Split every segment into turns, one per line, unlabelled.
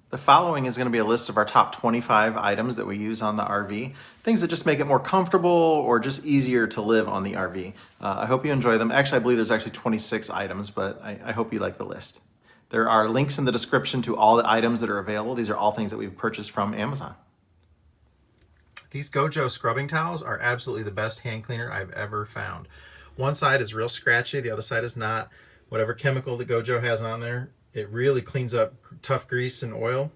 The following is going to be a list of our top 25 items that we use on the RV, things that just make it more comfortable or just easier to live on the RV. I hope you enjoy them. Actually, I believe there's actually 26 items, but I hope you like the list. There are links in the description to all the items that are available. These are all things that we've purchased from Amazon. These Gojo scrubbing towels are absolutely the best hand cleaner I've ever found. One side is real scratchy, the other side is not. Whatever chemical that Gojo has on there, it really cleans up tough grease and oil.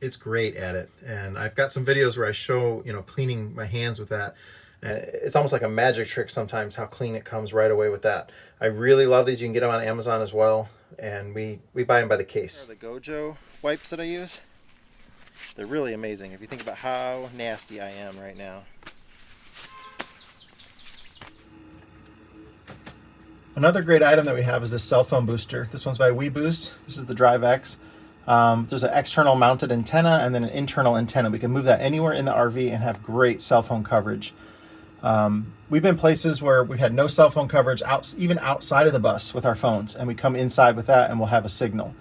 It's great at it. And I've got some videos where I show, cleaning my hands with that. It's almost like a magic trick sometimes how clean it comes right away with that. I really love these. You can get them on Amazon as well. And we buy them by the case. The Gojo wipes that I use, they're really amazing if you think about how nasty I am right now. Another great item that we have is this cell phone booster. This one's by WeBoost. This is the Drive X. There's an external mounted antenna and then an internal antenna. We can move that anywhere in the RV and have great cell phone coverage. We've been places where we've had no cell phone coverage even outside of the bus with our phones, and we come inside with that and we'll have a signal.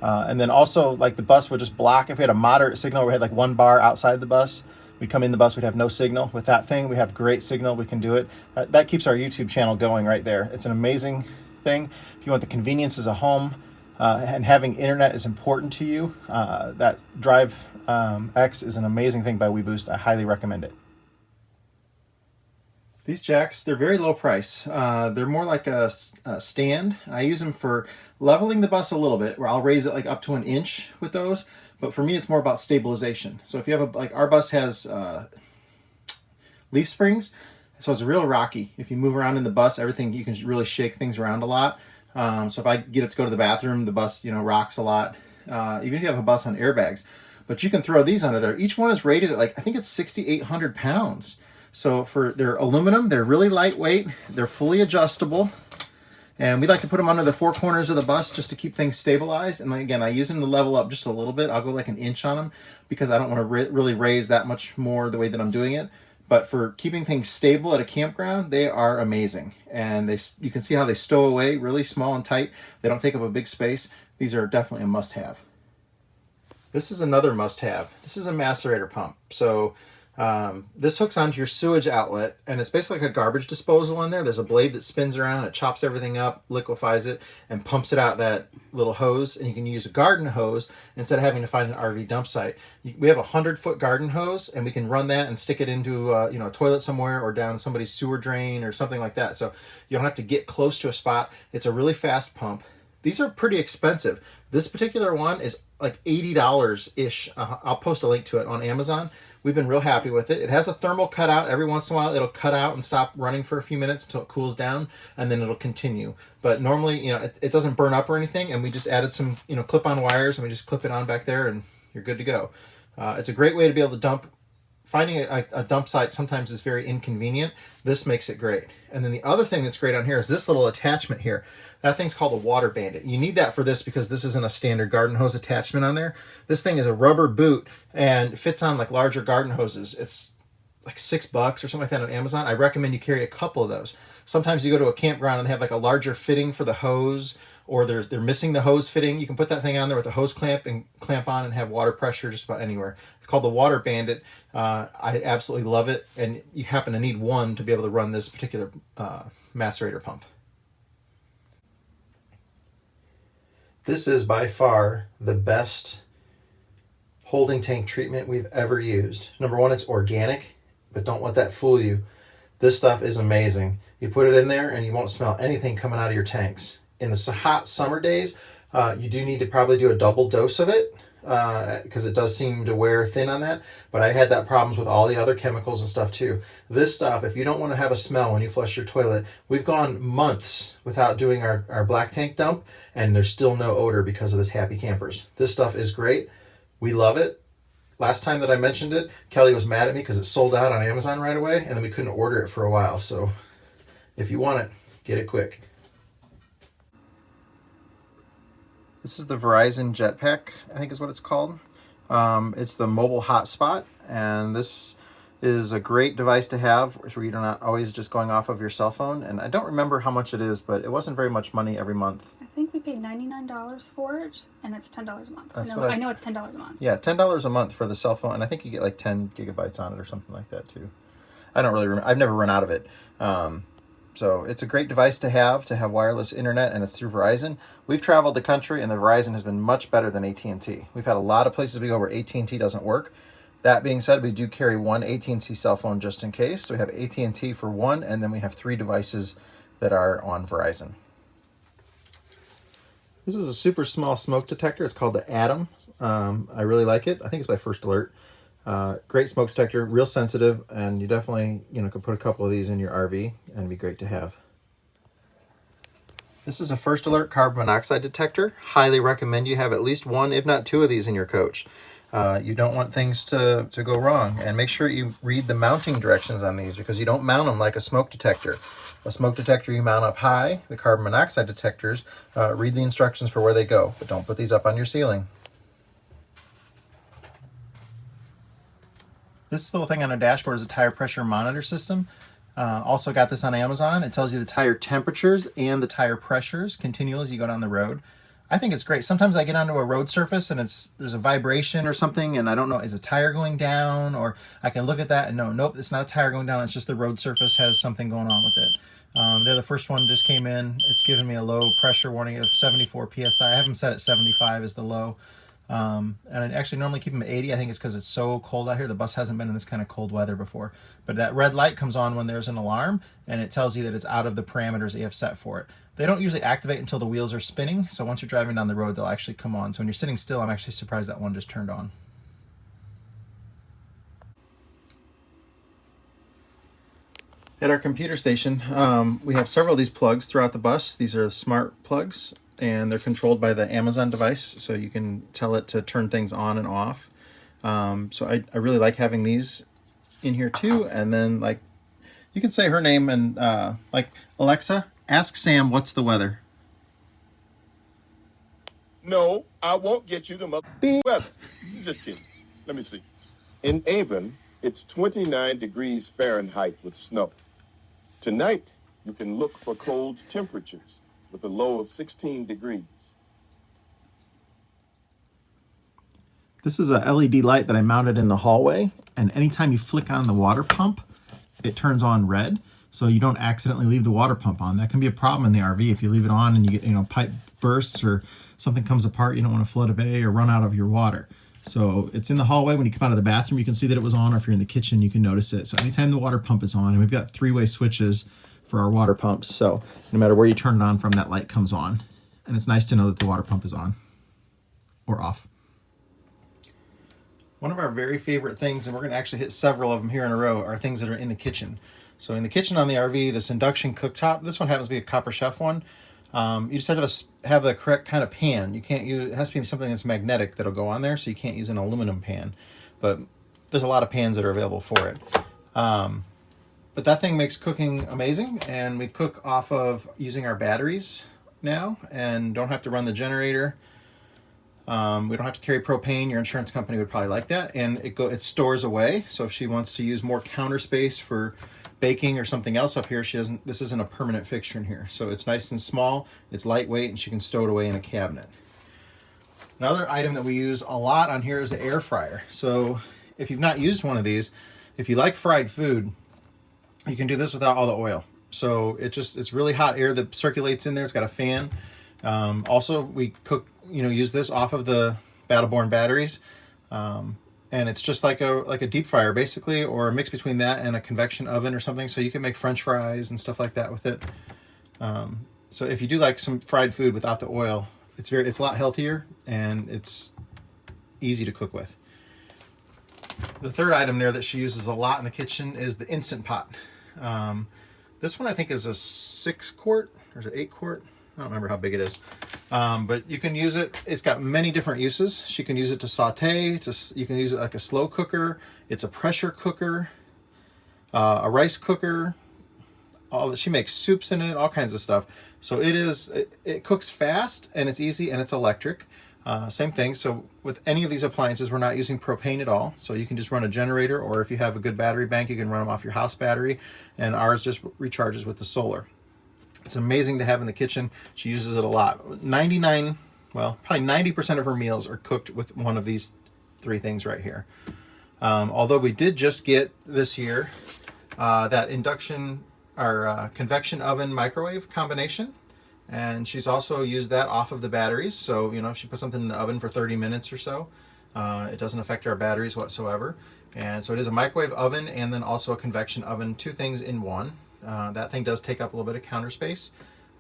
And then also, like, the bus would just block. If we had a moderate signal, we had like 1 bar outside the bus, we'd come in the bus, we'd have no signal. With that thing, we have great signal. We can do it. That keeps our YouTube channel going right there. It's an amazing thing. If you want the conveniences of home and having internet is important to you, that Drive X is an amazing thing by WeBoost. I highly recommend it. These jacks, they're very low price. They're more like a stand. I use them for leveling the bus a little bit, where I'll raise it like up to 1 inch with those. But for me, it's more about stabilization. So if you have like our bus has leaf springs, so it's real rocky. If you move around in the bus, everything, you can really shake things around a lot. So if I get up to go to the bathroom, the bus, rocks a lot. Even if you have a bus on airbags, but you can throw these under there. Each one is rated at I think it's 6,800 pounds. So they're aluminum, they're really lightweight, they're fully adjustable, and we like to put them under the 4 corners of the bus just to keep things stabilized. And again, I use them to level up just a little bit. I'll go like 1 inch on them because I don't want to really raise that much more the way that I'm doing it. But for keeping things stable at a campground, they are amazing. And you can see how they stow away really small and tight. They don't take up a big space. These are definitely a must-have. This is another must-have. This is a macerator pump. So this hooks onto your sewage outlet, and it's basically like a garbage disposal in there. There's a blade that spins around, it chops everything up, liquefies it, and pumps it out that little hose. And you can use a garden hose instead of having to find an RV dump site. We have a 100-foot garden hose, and we can run that and stick it into a toilet somewhere or down somebody's sewer drain or something like that. So you don't have to get close to a spot. It's a really fast pump. These are pretty expensive. This particular one is like $80-ish. I'll post a link to it on Amazon. We've been real happy with it. It has a thermal cutout. Every once in a while, it'll cut out and stop running for a few minutes until it cools down, and then it'll continue. But normally, it doesn't burn up or anything, and we just added some, clip-on wires, and we just clip it on back there, and you're good to go. It's a great way to be able to dump. Finding a dump site sometimes is very inconvenient. This makes it great. And then the other thing that's great on here is this little attachment here. That thing's called a water bandit. You need that for this because this isn't a standard garden hose attachment on there. This thing is a rubber boot and fits on like larger garden hoses. It's like $6 or something like that on Amazon. I recommend you carry a couple of those. Sometimes you go to a campground and they have like a larger fitting for the hose, or they're missing the hose fitting. You can put that thing on there with a hose clamp and clamp on and have water pressure just about anywhere. It's called the Water Bandit. I absolutely love it, and you happen to need one to be able to run this particular macerator pump. This is by far the best holding tank treatment we've ever used. Number one, it's organic, but don't let that fool you. This stuff is amazing. You put it in there and you won't smell anything coming out of your tanks. In the hot summer days, you do need to probably do a double dose of it because it does seem to wear thin on that. But I had that problems with all the other chemicals and stuff too. This stuff, if you don't want to have a smell when you flush your toilet, we've gone months without doing our black tank dump, and there's still no odor because of this Happy Campers. This stuff is great. We love it. Last time that I mentioned it, Kelly was mad at me because it sold out on Amazon right away, and then we couldn't order it for a while. So if you want it, get it quick. This is the Verizon Jetpack, I think is what it's called. It's the mobile hotspot, and this is a great device to have where you're not always just going off of your cell phone. And I don't remember how much it is, but it wasn't very much money every month.
think we paid $99 for it, and it's $10 a month.
That's
I know it's $10 a month.
Yeah, $10 a month for the cell phone, and I think you get like 10 gigabytes on it or something like that too. I don't really remember. I've never run out of it. So it's a great device to have wireless internet, and it's through Verizon. We've traveled the country, and the Verizon has been much better than AT&T. We've had a lot of places we go where AT&T doesn't work. That being said, we do carry one AT&T cell phone just in case. So we have AT&T for one, and then we have 3 devices that are on Verizon. This is a super small smoke detector. It's called the Atom. I really like it. I think it's by First Alert. Great smoke detector, real sensitive, and you definitely could put a couple of these in your RV and it'd be great to have. This is a First Alert carbon monoxide detector. Highly recommend you have at least 1, if not 2 of these in your coach. You don't want things to go wrong, and make sure you read the mounting directions on these, because you don't mount them like a smoke detector. A smoke detector you mount up high. The carbon monoxide detectors, read the instructions for where they go, but don't put these up on your ceiling. This little thing on our dashboard is a tire pressure monitor system. Also got this on Amazon. It tells you the tire temperatures and the tire pressures continually as you go down the road. I think it's great. Sometimes I get onto a road surface and there's a vibration or something, and I don't know, is a tire going down? Or I can look at that and nope, it's not a tire going down. It's just the road surface has something going on with it. They're the first one just came in. It's given me a low pressure warning of 74 PSI. I have them set at 75 as the low. And I actually normally keep them at 80. I think it's because it's so cold out here. The bus hasn't been in this kind of cold weather before. But that red light comes on when there's an alarm, and it tells you that it's out of the parameters that you have set for it. They don't usually activate until the wheels are spinning, so once you're driving down the road, they'll actually come on. So when you're sitting still, I'm actually surprised that one just turned on. At our computer station, we have several of these plugs throughout the bus. These are smart plugs, and they're controlled by the Amazon device, so you can tell it to turn things on and off. So I really like having these in here too. And then, like, you can say her name and like, Alexa, ask Sam what's the weather.
No, I won't get you the weather. Just kidding. Let me see. In Avon, it's 29 degrees Fahrenheit with snow. Tonight, you can look for cold temperatures with a low of 16 degrees.
This is a LED light that I mounted in the hallway, and anytime you flick on the water pump, it turns on red, so you don't accidentally leave the water pump on. That can be a problem in the RV if you leave it on and you get, pipe bursts or something comes apart, you don't want to flood a bay or run out of your water. So it's in the hallway. When you come out of the bathroom, you can see that it was on, or if you're in the kitchen, you can notice it. So anytime the water pump is on, and we've got 3-way switches for our water pumps, so no matter where you turn it on from, that light comes on. And it's nice to know that the water pump is on or off. One of our very favorite things, and we're going to actually hit several of them here in a row, are things that are in the kitchen. So in the kitchen on the RV, this induction cooktop, this one happens to be a copper chef one. You just have to have the correct kind of pan. You can't use, it has to be something that's magnetic that'll go on there, so you can't use an aluminum pan. But there's a lot of pans that are available for it. But that thing makes cooking amazing, and we cook off of using our batteries now and don't have to run the generator. We don't have to carry propane. Your insurance company would probably like that. And it stores away, so if she wants to use more counter space for baking or something else up here, this isn't a permanent fixture in here. So it's nice and small, it's lightweight, and she can stow it away in a cabinet. Another item that we use a lot on here is the air fryer. So if you've not used one of these, if you like fried food, you can do this without all the oil. So it's really hot air that circulates in there. It's got a fan. Also, we use this off of the Battleborn batteries. And it's just like a deep fryer basically, or a mix between that and a convection oven or something. So you can make French fries and stuff like that with it. So if you do like some fried food without the oil, it's a lot healthier and it's easy to cook with. The third item there that she uses a lot in the kitchen is the Instant Pot. This one I think is a 6-quart, or is it 8-quart? I don't remember how big it is. But you can use it. It's got many different uses. She can use it to saute. You can use it like a slow cooker. It's a pressure cooker, a rice cooker. She makes soups in it, all kinds of stuff. So it cooks fast, and it's easy, and it's electric. Same thing. So with any of these appliances, we're not using propane at all. So you can just run a generator, or if you have a good battery bank, you can run them off your house battery, and ours just recharges with the solar. It's amazing to have in the kitchen. She uses it a lot. 99, well, probably 90% of her meals are cooked with one of these three things right here. Although we did just get this year that induction or convection oven microwave combination. And she's also used that off of the batteries. So, you know, if she puts something in the oven for 30 minutes or so, it doesn't affect our batteries whatsoever. And so it is a microwave oven and then also a convection oven, two things in one. That thing does take up a little bit of counter space.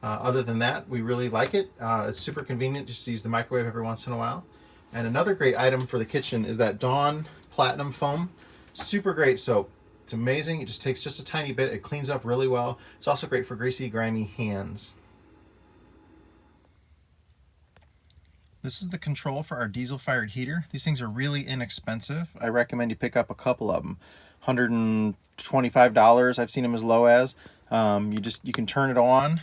Other than that, we really like it. It's super convenient just to use the microwave every once in a while. And another great item for the kitchen is that Dawn Platinum Foam. Super great soap. It's amazing. It just takes just a tiny bit. It cleans up really well. It's also great for greasy, grimy hands. This is the control for our diesel-fired heater. These things are really inexpensive. I recommend you pick up a couple of them. $125, I've seen them as low as. You can turn it on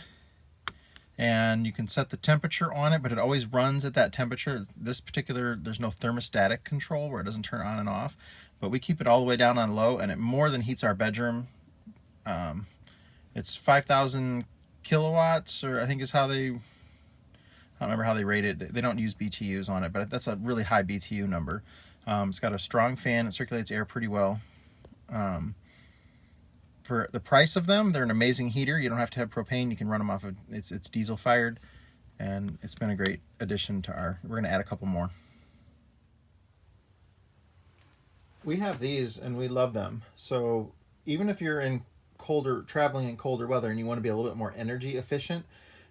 and you can set the temperature on it, but it always runs at that temperature. This particular, there's no thermostatic control where it doesn't turn on and off, but we keep it all the way down on low and it more than heats our bedroom. It's 5,000 kilowatts, or I think is how they, I don't remember how they rate it. They don't use BTUs on it, but that's a really high BTU number. It's got a strong fan. It circulates air pretty well. For the price of them, they're an amazing heater. You don't have to have propane. You can run them off of, it's diesel fired, and it's been a great addition to our, we're going to add a couple more. We have these and we love them. So even if you're in traveling in colder weather and you want to be a little bit more energy efficient,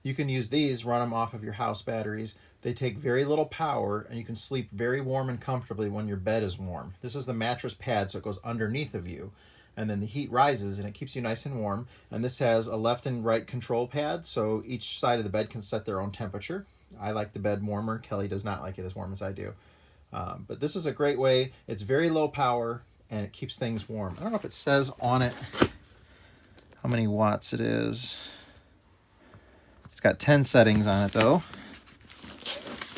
you can use these, run them off of your house batteries. They take very little power and you can sleep very warm and comfortably when your bed is warm. This is the mattress pad, so it goes underneath of you. And then the heat rises and it keeps you nice and warm. And this has a left and right control pad, so each side of the bed can set their own temperature. I like the bed warmer. Kelly does not like it as warm as I do. But this is a great way. It's very low power and it keeps things warm. I don't know if it says on it how many watts it is. It's got 10 settings on it though.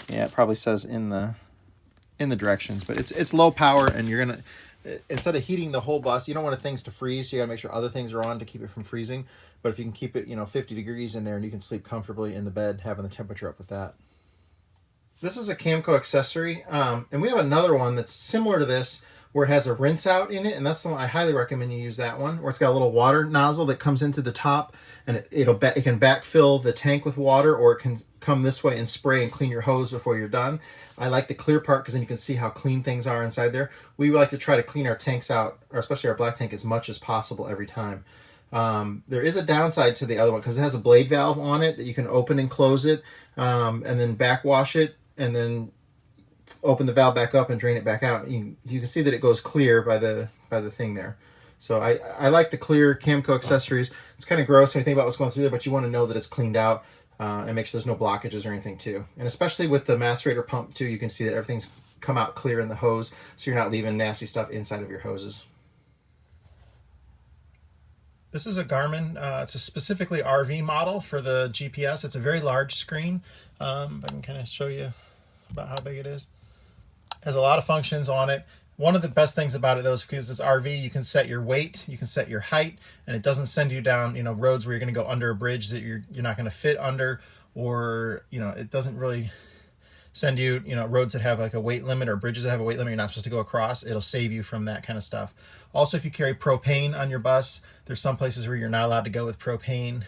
Yeah, it probably says in the directions, but it's low power, and you're gonna, instead of heating the whole bus, you don't want things to freeze, so you gotta make sure other things are on to keep it from freezing. But if you can keep it, 50 degrees in there, and you can sleep comfortably in the bed, having the temperature up with that. This is a Camco accessory, and we have another one that's similar to this, where it has a rinse out in it, and that's the one I highly recommend you use. That one, where it's got a little water nozzle that comes into the top, and it can backfill the tank with water, or it can come this way and spray and clean your hose before you're done. I like the clear part because then you can see how clean things are inside there. We like to try to clean our tanks out, or especially our black tank, as much as possible every time. There is a downside to the other one because it has a blade valve on it that you can open and close it, and then backwash it, and then open the valve back up and drain it back out. You can see that it goes clear by the thing there. So I like the clear Camco accessories. It's kind of gross when you think about what's going through there, but you want to know that it's cleaned out and make sure there's no blockages or anything too. And especially with the Macerator Pump too, you can see that everything's come out clear in the hose, so you're not leaving nasty stuff inside of your hoses. This is a Garmin. It's a specifically RV model for the GPS. It's a very large screen. If I can kind of show you about how big it is. It has a lot of functions on it. One of the best things about it though is because it's RV, you can set your weight, you can set your height, and it doesn't send you down, roads where you're going to go under a bridge that you're not going to fit under, or, it doesn't really send you, roads that have like a weight limit or bridges that have a weight limit you're not supposed to go across. It'll save you from that kind of stuff. Also, if you carry propane on your bus, there's some places where you're not allowed to go with propane,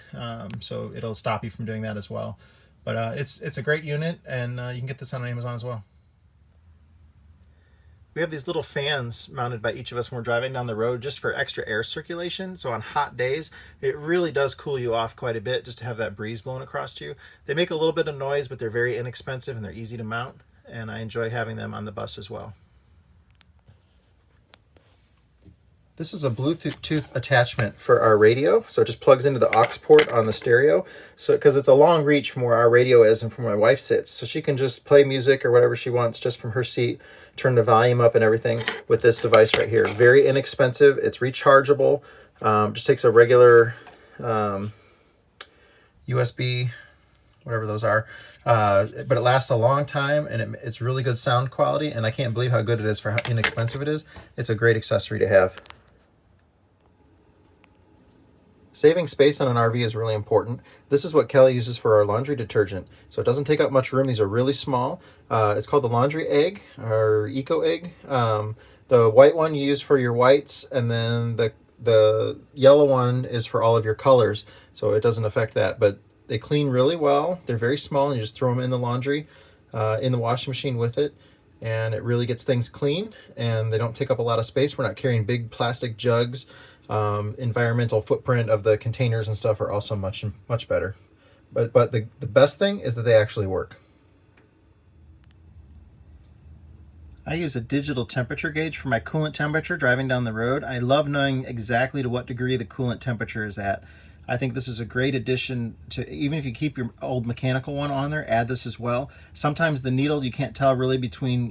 so it'll stop you from doing that as well. But it's a great unit, and you can get this on Amazon as well. We have these little fans mounted by each of us when we're driving down the road just for extra air circulation. So on hot days, it really does cool you off quite a bit just to have that breeze blowing across to you. They make a little bit of noise, but they're very inexpensive and they're easy to mount. And I enjoy having them on the bus as well. This is a Bluetooth attachment for our radio. So it just plugs into the aux port on the stereo. So because it's a long reach from where our radio is and from where my wife sits. So she can just play music or whatever she wants just from her seat, turn the volume up and everything with this device right here. Very inexpensive. It's rechargeable. Just takes a regular USB, whatever those are. But it lasts a long time, and it's really good sound quality. And I can't believe how good it is for how inexpensive it is. It's a great accessory to have. Saving space on an RV is really important. This is what Kelly uses for our laundry detergent. So it doesn't take up much room. These are really small. It's called the laundry egg or eco egg. The white one you use for your whites, and then the yellow one is for all of your colors. So it doesn't affect that, but they clean really well. They're very small, and you just throw them in the laundry, in the washing machine with it. And it really gets things clean, and they don't take up a lot of space. We're not carrying big plastic jugs. Environmental footprint of the containers and stuff are also much better. But the best thing is that they actually work. I use a digital temperature gauge for my coolant temperature driving down the road. I love knowing exactly to what degree the coolant temperature is at. I think this is a great addition to, even if you keep your old mechanical one on there, add this as well. Sometimes the needle, you can't tell really between,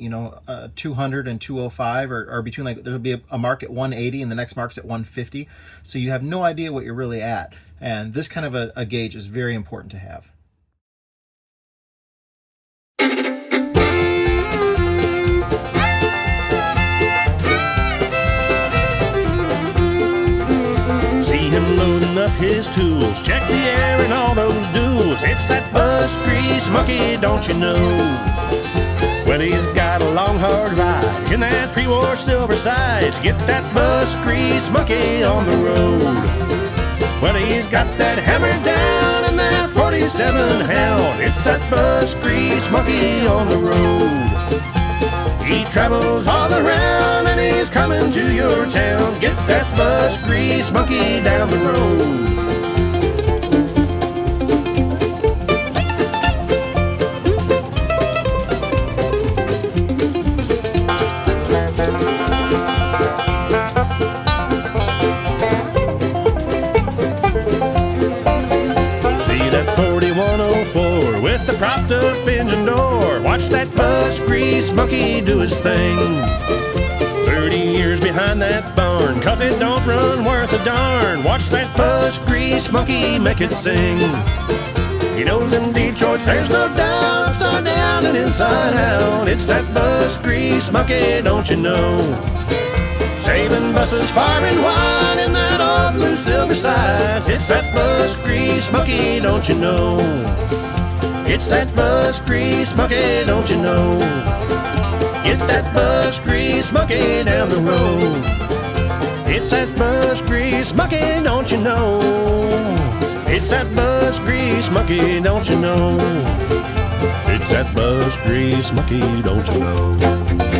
200 and 205, or between, like, there'll be a mark at 180 and the next mark's at 150. So you have no idea what you're really at. And this kind of a gauge is very important to have.
See him loading up his tools, check the air and all those duels. It's that bus grease monkey, don't you know? Well, he's got a long hard ride in that pre-war silver sides. Get that bus grease monkey on the road. Well, he's got that hammer down in that 47 Hound. It's that bus grease monkey on the road. He travels all around and he's coming to your town. Get that bus grease monkey down the road. See that 4104 with the propped up engine door. Watch that bus grease monkey do his thing. 30 years behind that barn, 'cause it don't run worth a darn. Watch that bus grease monkey make it sing. He knows in Detroit there's no doubt, upside down and inside out. It's that bus grease monkey, don't you know? Saving buses far and wide in that old blue silver sides. It's that bus grease monkey, don't you know? It's that bus grease monkey, don't you know? Get that bus grease monkey down the road. It's that bus grease monkey, don't you know? It's that bus grease monkey, don't you know? It's that bus grease monkey, don't you know?